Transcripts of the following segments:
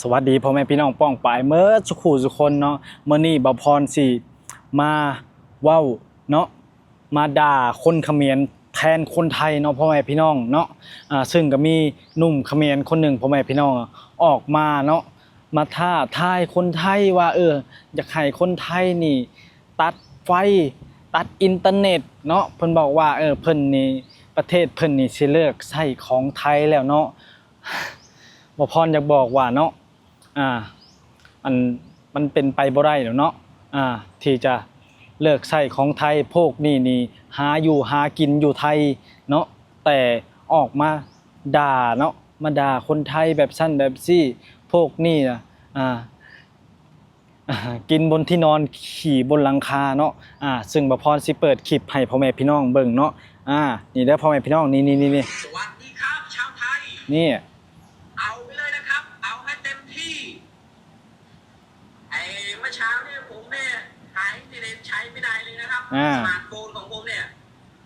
สวัสดีพ่อแม่พี่น้องป้องปายเมื่อสุขุสุคนเนาะเมื่อนี้บ่พรสิมาเว้าเนาะมาด่าคนเขมรแทนคนไทยเนาะพ่อแม่พี่น้องเนาะซึ่งก็มีหนุ่มเขมรคนหนึ่งพ่อแม่พี่น้องออกมาเนาะมาท้าทายคนไทยว่าอยากให้คนไทยนี่ตัดไฟตัดอินเทอร์เน็ตเนาะเพิ่นบอกว่าเพิ่นนี่ประเทศเพิ่นนี่สิเลิกใช้ของไทยแล้วเนาะบ่พรอยากบอกว่าเนาะอันมันเป็นไปบ่ได้แล้วเนาะที่จะเลิกใช้ของไทยพวกนี่หาอยู่หากินอยู่ไทยเนาะแต่ออกมาด่าเนาะมาด่าคนไทยแบบสั้นแบบซี่พวกนี่นะกินบนที่นอนขี่บนหลังคาเนาะซึ่งบ่พรสิเปิดคลิปให้พ่อแม่พี่น้องเบิ่งเนาะนี่เด้อพ่อแม่พี่น้องนี่สวัสดีครับชาวไทยนี่เอาไปเลยนะครับเอาให้เต็มที่เมื่อเช้าเนี่ยผมเนี่ยหาอินเทอร์เน็ตใช้ไม่ได้เลยนะครับสมาร์ทโฟนของผมเนี่ย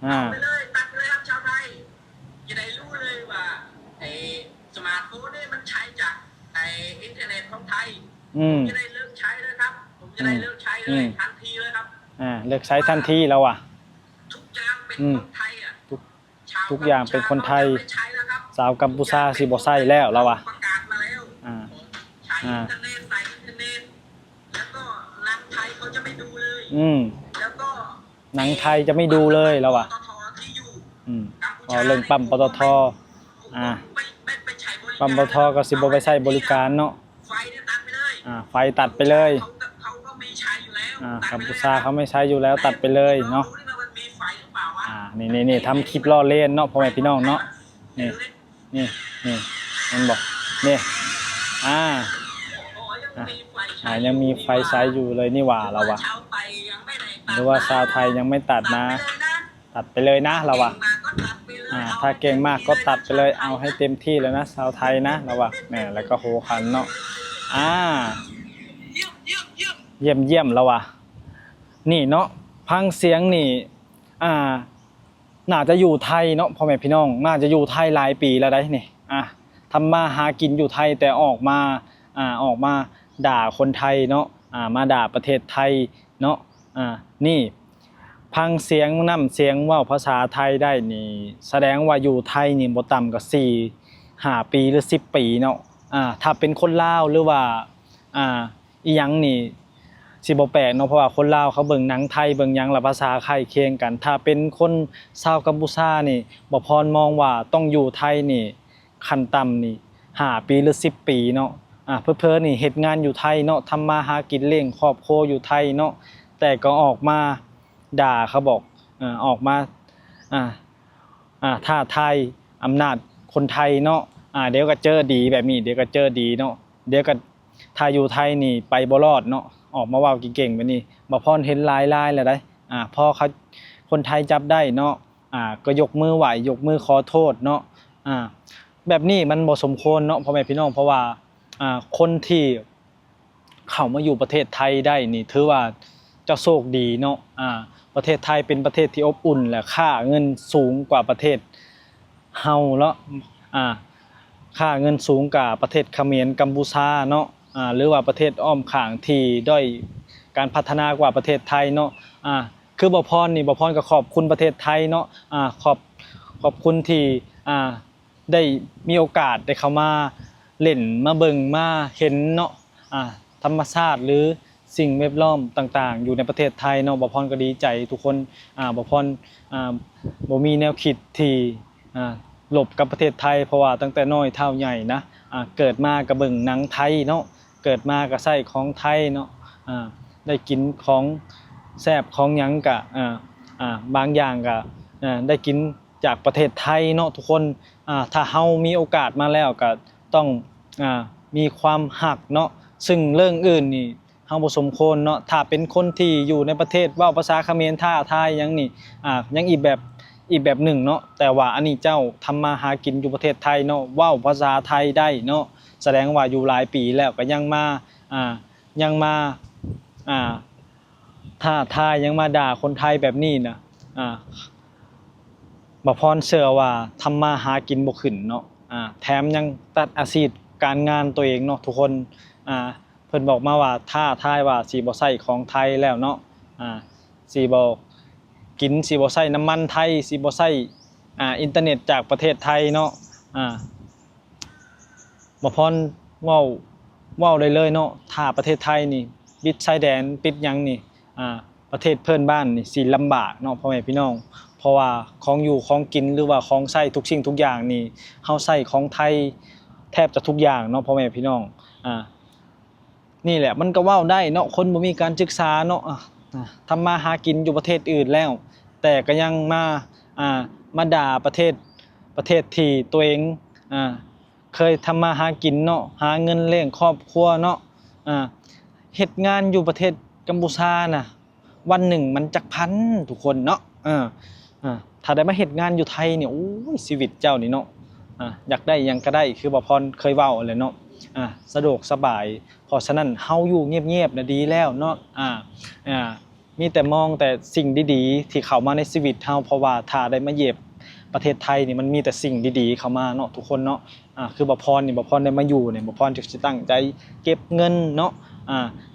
เอาไปเลยตัดไปเลยครับชาวไทยจะได้รู้เลยว่าสมาร์ทโฟนเนี่ยมันใช้จากอินเทอร์เน็ตของไทยผมจะได้เลิกใช้เลยครับผมจะได้เลิกใช้เลยทันทีเลยครับเลิกใช้ทันทีแล้วทุกอย่างเป็นคนไทยทุกอย่างเป็นคนไทยสาวกัมพูชาสิบ่ใช้แล้วประกาศมาแล้วใช้อินเทอร์เน็ตใส่อินเทอร์เน็ตแล้วก็หนังไทยเขาจะไม่ดูเลยแล้วก็หนังไทยจะไม่ดูเลยแล้วเรื่องปั๊มปตทปั๊มปตทก็สิบ่ไปใช้บริการเนาะไฟตัดไปเลยเขาก็มีใช้อยู่แล้วกัมพูชาเขาไม่ใช้อยู่แล้วตัดไปเลยเนาะนี่ทำคลิปล้อเล่นเนาะพ่อแม่พี่น้องเนาะนี่มันบอกนี่ยังมีไฟใช้อยู่เลยนี่หว่าเราหรือว่าชาวไทยยังไม่ตัดนะตัดไปเลยนะเราถ้าเก่งมากก็ตัดไปเลยเอาให้เต็มที่เลยนะชาวไทยนะเราเนี่ยแล้วก็โหคันเนาะเยี่ยมเรานี่เนาะพังเสียงนี่น่าจะอยู่ไทยเนาะพ่อแม่พี่น้องน่าจะอยู่ไทยหลายปีแล้วได้นี่ทำมาหากินอยู่ไทยแต่ออกมาด่าคนไทยเนาะมาด่าประเทศไทยเนาะนี่พังเสียงน้ำเสียงว่าภาษาไทยได้นี่แสดงว่าอยู่ไทยนี่บ่ต่ำกว่า4-5 ปีหรือ10 ปีเนาะถ้าเป็นคนลาวหรือว่าอีหยังนี่สิบ่แปลกเนาะเพราะว่าคนลาวเขาเบิ่งหนังไทยเบิ่งหยังละภาษาใกล้เคียงกันถ้าเป็นคนชาวกัมพูชานี่บ่พรมองว่าต้องอยู่ไทยนี่ขั้นต่ำนี่5 ปีหรือ10 ปีเนาะเพิ่นนี่เฮ็ดงานอยู่ไทยเนาะทำมาหากินเลี้ยงครอบครัวอยู่ไทยเนาะแต่ก็ออกมาด่าเขาบอกออกมาท้าทายอำนาจคนไทยเนาะเดี๋ยวก็เจอดีแบบนี้เดี๋ยวก็เจอดีเนาะเดี๋ยวก็ถ้าอยู่ไทยนี่ไปบ่รอดเนาะออกมาเว้าเก่งๆแบบนี้บ่พรเห็นหลายแล้วได้พอเขาคนไทยจับได้เนาะก็ยกมือไหวยกมือขอโทษเนาะแบบนี้มันบ่สมควรเนาะพ่อแม่พี่น้องเพราะว่าคนที่เข้ามาอยู่ประเทศไทยได้นี่ถือว่าเจ้าโชคดีเนาะประเทศไทยเป็นประเทศที่อบอุ่นและค่าเงินสูงกว่าประเทศเฮาเนาะค่าเงินสูงกว่าประเทศเขมรกัมพูชาเนาะหรือว่าประเทศอ้อมข้างที่ด้อยการพัฒนากว่าประเทศไทยเนาะคือบ่พรนี่บ่พรก็ขอบคุณประเทศไทยเนาะขอบคุณที่ได้มีโอกาสได้เข้ามาเล่นมาเบิ่งมาเห็นเนาะธรรมชาติหรือสิ่งแวดล้อมต่างๆอยู่ในประเทศไทยเนาะบ่พรก็ดีใจทุกคนบ่พรบ่มีแนวคิดที่หลบกับประเทศไทยเพราะว่าตั้งแต่น้อยเท่าใหญ่นะเกิดมาก็เบิ่งหนังไทยเนาะเกิดมาก็ใช้ของไทยเนาะได้กินของแซ่บของหยังก็บางอย่างก็ได้กินจากประเทศไทยเนาะทุกคนถ้าเฮามีโอกาสมาแล้วก็ต้องมีความฮักเนาะซึ่งเรื่องอื่นนี่เฮาบ่สมควรเนาะถ้าเป็นคนที่อยู่ในประเทศเว้าภาษาเขมรท่าทายหยังนี่ยังอีกแบบหนึ่งเนาะแต่ว่าอันนี้เจ้าทำมาหากินอยู่ประเทศไทยเนาะเว้าภาษาไทยได้เนาะแสดงว่าอยู่หลายปีแล้วก็ยังมาท่าทายยังมาด่าคนไทยแบบนี้นะบ่พรเชื่อว่าทำมาหากินบ่ขึ้นเนาะแถมยังตัดอาชีพ การงานตัวเองเนาะทุกคนเพิ่นบอกมาว่าถ้าทายว่าสิบ่ใช้ของไทยแล้วเนาะสิบ่กินสิบ่ใช้น้ำมันไทยสิบ่ใช้อินเทอร์เน็ตจากประเทศไทยเนาะบ่พรเว้าได้เลยเนาะถ้าประเทศไทยนี่ปิดชายแดนปิดหยังนี่ประเทศเพื่อนบ้านนี่สิลำบากเนาะพ่อแม่พี่น้องเพราะว่าของอยู่ของกินหรือว่าของใช้ทุกสิ่งทุกอย่างนี่เฮาใช้ของไทยแทบจะทุกอย่างเนาะพ่อแม่พี่น้องนี่แหละมันก็เว้าได้เนาะคนบ่มีการศึกษาเนาะทำมาหากินอยู่ประเทศอื่นแล้วแต่ก็ยังมาด่าประเทศที่ตัวเองเคยทำมาหากินเนาะหาเงินเลี้ยงครอบครัวเนาะเฮ็ดงานอยู่ประเทศกัมพูชาน่ะวันหนึ่งมันจักพันทุกคนเนาะถ้าได้มาเฮ็ดงานอยู่ไทยเนี่ยโอ้ยชีวิตเจ้านี่เนาะอยากได้หยังก็ได้คือบ่พรเคยเว้าแหละเนาะสะดวกสบายเพราะฉะนั้นเฮาอยู่เงียบๆน่ะดีแล้วเนาะมีแต่มองแต่สิ่งดีๆที่เข้ามาในชีวิตเฮาเพราะว่าถ้าได้มาเหยียบประเทศไทยนี่มันมีแต่สิ่งดีๆเข้ามาเนาะทุกคนเนาะคือบ่พรนี่บ่พรได้มาอยู่เนี่ยบ่พรจะสิตั้งใจเก็บเงินเนาะ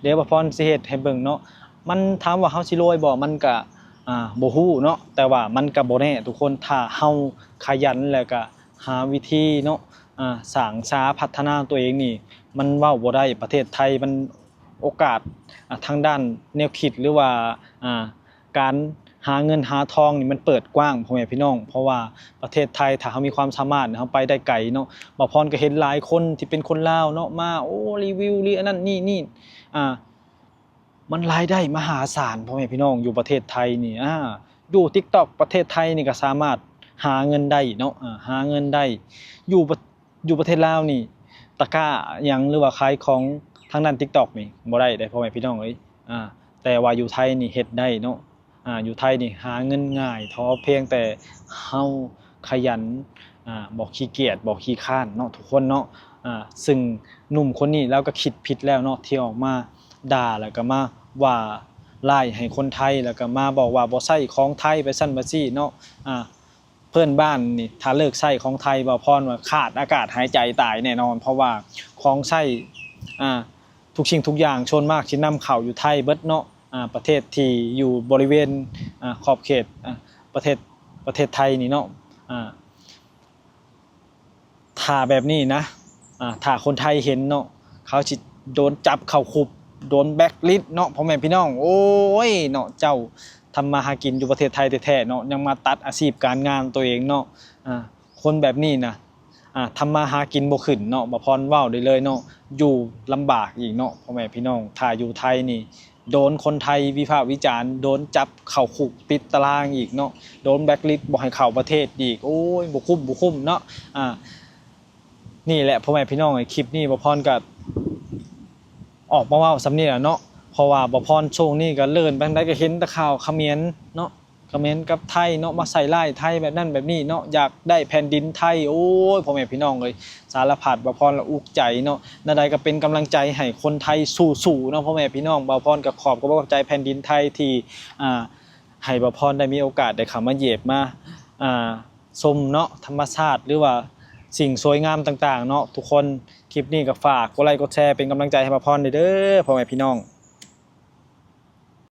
เดี๋ยวบ่พรสิเฮ็ดให้เบิ่งเนาะมันถามว่าเฮาสิรวยบ่มันก็บ่ฮู้เนาะแต่ว่ามันก็บ่แน่ทุกคนถ้าเฮาขยันแล้วก็หาวิธีเนาะสร้างสาพัฒนาตัวเองนี่มันเว้าบ่ได้ประเทศไทยมันโอกาสทางด้านแนวคิดหรือว่าการหาเงินหาทองนี่มันเปิดกว้างพ่อแม่พี่น้องเพราะว่าประเทศไทยถ้าเฮามีความสามารถเฮาไปได้ไกลเนาะบ่พรก็เห็นหลายคนที่เป็นคนลาวเนาะมาโอ้รีวิวอันนั้นนี่มันรายได้มหาศาลพ่อแม่พี่น้องอยู่ประเทศไทยนี่อยู่ TikTok ประเทศไทยนี่ก็สามารถหาเงินได้เนาะหาเงินได้อยู่ประเทศลาวนี่ตะกร้าหยังหรือว่าขายของทางด้าน TikTok นี่บ่ได้พ่อแม่พี่น้องเอ้ยแต่ว่าอยู่ไทยนี่เฮ็ดได้เนาะอยู่ไทยนี่หาเงินง่ายท้อเพียงแต่เฮาขยันบ่ขี้เกียจบ่ขี้คร้านเนาะทุกคนเนาะซึ่งหนุ่มคนนี้แล้วก็คิดผิดแล้วเนาะที่ออกมาด่าแล้วก็มาว่าร้ายให้คนไทยแล้วก็มาบอกว่าบ่ใช้ของไทยไปซั่นบ่ซี่เนาะเพื่อนบ้านนี่ถ้าเลิกใช้ของไทยบ่พรว่าขาดอากาศหายใจตายแน่นอนเพราะว่าของใช้ทุกสิ่งทุกอย่างชนมากสินำเข้าอยู่ไทยเบิดเนาะประเทศที่อยู่บริเวณขอบเขตประเทศไทยนี่เนาะถ้าแบบนี้นะถ้าคนไทยเห็นเนาะเขาสิโดนจับเข้าคุกโดนแบล็คลิสต์เนาะพ่อแม่พี่น้องโอ้ยเนาะเจ้าทำมาหากินอยู่ประเทศไทยแท้ๆเนาะยังมาตัดอาชีพการงานตัวเองเนาะคนแบบนี้นะทำมาหากินบ่ขึ้นเนาะบ่พรเว้าได้เลยเนาะอยู่ลำบากอีกเนาะพ่อแม่พี่น้องถ้าอยู่ไทยนี่โดนคนไทยวิพากษ์วิจารณ์โดนจับเข้าคุกติดตารางอีกเนาะโดนแบล็คลิสต์บ่ให้เข้าประเทศอีกโอ้ยบ่คุ้มเนาะนี่แหละพ่อแม่พี่น้องไอ้คลิปนี้บ่พรก็ออกมาเว้าซำนี้ล่ะเนาะเพราะว่าบ่พรช่วงนี้ก็เลิ่นไปทางใดก็เห็นแต่ข่าวเขมรเนาะเขมรกับไทยเนาะมาใส่ร้ายไทยแบบนั้นแบบนี้เนาะอยากได้แผ่นดินไทยโอ้ยพ่อแม่พี่น้องเอ้ยสารพัดบ่พรละอุกใจเนาะนั่นใดก็เป็นกำลังใจให้คนไทยสู้ๆเนาะพ่อแม่พี่น้องบ่พรก็ขอบใจแผ่นดินไทยที่ให้บ่พรได้มีโอกาสได้เข้ามาเหยียบมาชมเนาะธรรมชาติหรือว่าสิ่งสวยงามต่างๆเนาะทุกคนคลิปนี้ก็ฝากกดไลค์กดแชร์เป็นกำลังใจให้บ่พรเด้อพ่อแม่พี่น้อง